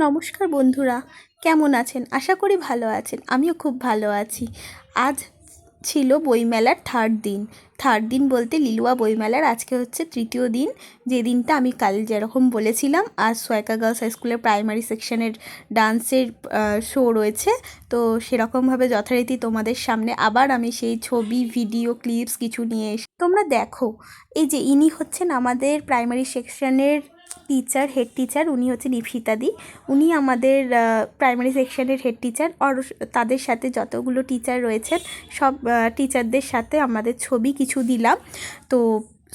নমস্কার বন্ধুরা, কেমন আছেন? আশা করি ভালো আছেন। আমিও খুব ভালো আছি। আজ ছিল বইমেলার থার্ড দিন বলতে লিলুয়া বইমেলার আজকে হচ্ছে তৃতীয় দিন। যে দিনটা আমি কাল যেরকম বলেছিলাম, আজ সোয়েকা গার্লস হাই স্কুলের প্রাইমারি সেকশনের ডান্সের শো রয়েছে। তো সেরকমভাবে যথারীতি তোমাদের সামনে আবার আমি সেই ছবি, ভিডিও ক্লিপস কিছু নিয়ে এসে তোমরা দেখো। এই যে ইনি হচ্ছেন আমাদের প্রাইমারি সেকশনের হেড টিচার। উনি হচ্ছেন ইপসিতাদি। উনি আমাদের প্রাইমারি সেকশনের হেড টিচার। আর তাদের সাথে যতগুলো টিচার রয়েছেন সব টিচারদের সাথে আমাদের ছবি কিছু দিলাম। তো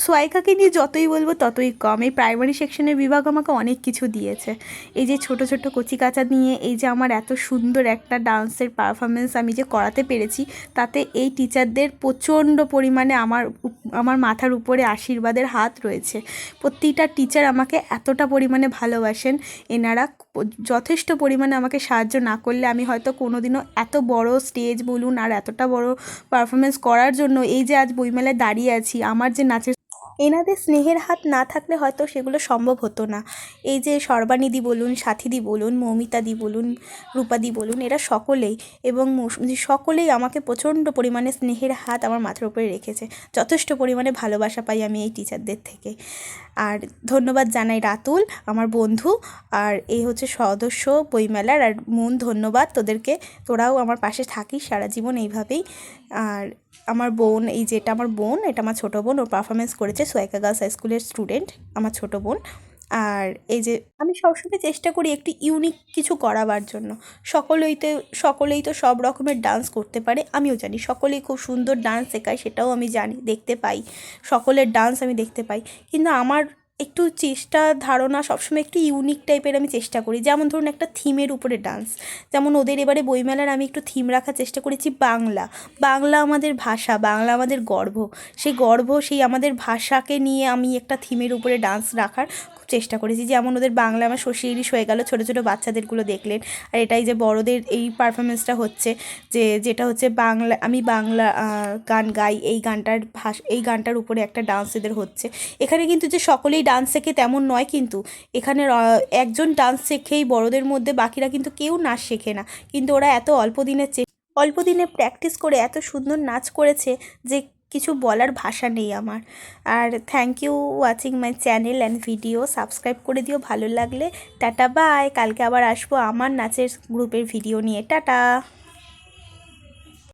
সোয়াইকাকে নিয়ে যতই বলবো ততই কম। এই প্রাইমারি সেকশনের বিভাগ আমাকে অনেক কিছু দিয়েছে। এই যে ছোট ছোট কচিকাঁচা নিয়ে এই যে আমার এত সুন্দর একটা ডান্সের পারফরমেন্স আমি যে করাতে পেরেছি, তাতে এই টিচারদের প্রচণ্ড পরিমাণে আমার মাথার উপরে আশীর্বাদের হাত রয়েছে। প্রতিটা টিচার আমাকে এতটা পরিমাণে ভালোবাসেন, এনারা যথেষ্ট পরিমাণে আমাকে সাহায্য না করলে আমি হয়তো কোনোদিনও এত বড় স্টেজ বলুন আর এতটা বড় পারফরমেন্স করার জন্য এই যে আজ বইমেলায় দাঁড়িয়ে আছি, আমার যে নাচের এনাদের স্নেহের হাত না থাকলে হয়তো সেগুলো সম্ভব হতো না। এই যে সর্বানিদি বলুন, সাথীদি বলুন, মৌমিতাদি বলুন, রূপাদি বলুন, এরা সকলেই এবং সকলেই আমাকে প্রচণ্ড পরিমাণে স্নেহের হাত আমার মাথার উপরে রেখেছে। যথেষ্ট পরিমাণে ভালোবাসা পাই আমি এই টিচারদের থেকে। আর ধন্যবাদ জানাই রাতুল, আমার বন্ধু। আর এই হচ্ছে সদস্য বইমেলার। আর মন ধন্যবাদ তোদেরকে, তোরাও আমার পাশে থাকিস সারা জীবন এইভাবেই। আর আমার বোন, এই যেটা আমার বোন, এটা আমার ছোটো বোন, ওর পারফরমেন্স করেছে সোয়েকা গার্লস হাই স্কুলের স্টুডেন্ট, আমার ছোটো বোন। আর এই যে আমি সবসময় চেষ্টা করি একটু ইউনিক কিছু করাবার জন্য। সকলেই তো সব রকমের ডান্স করতে পারে, আমিও জানি সকলেই খুব সুন্দর ডান্স শেখায়, সেটাও আমি জানি, দেখতে পাই, সকলের ডান্স আমি দেখতে পাই। কিন্তু আমার একটু ধারণা সবসময় একটু ইউনিক টাইপের আমি চেষ্টা করি। যেমন ধরুন একটা থিমের উপরে ডান্স, যেমন ওদের এবারে বইমেলার আমি একটু থিম রাখার চেষ্টা করেছি বাংলা। বাংলা আমাদের ভাষা, বাংলা আমাদের গর্ব। সেই আমাদের ভাষাকে নিয়ে আমি একটা থিমের উপরে ডান্স রাখার খুব চেষ্টা করেছি। যেমন ওদের বাংলা আমার শশী ইলিশ হয়ে গেল, ছোটো ছোটো বাচ্চাদেরগুলো দেখলেন। আর এটাই যে বড়দের এই পারফরমেন্সটা হচ্ছে, যেটা হচ্ছে বাংলা, আমি বাংলা গান গাই, এই গানটার উপরে একটা ডান্স এদের হচ্ছে। এখানে কিন্তু যে সকলেই ডান্স শেখে তেমন নয়, কিন্তু এখানে একজন ডান্স শেখেই বড়দের মধ্যে, বাকিরা কিন্তু কেউ নাচ শেখে না। কিন্তু ওরা এত অল্প দিনে প্র্যাকটিস করে এত সুন্দর নাচ করেছে যে কিছু বলার ভাষা নেই আমার। আর thank you watching my channel and video. Subscribe করে দিও ভালো লাগলে। Tata, bye. কালকে আবার আসবো আমার নাচের গ্রুপের ভিডিও নিয়ে। টাটা।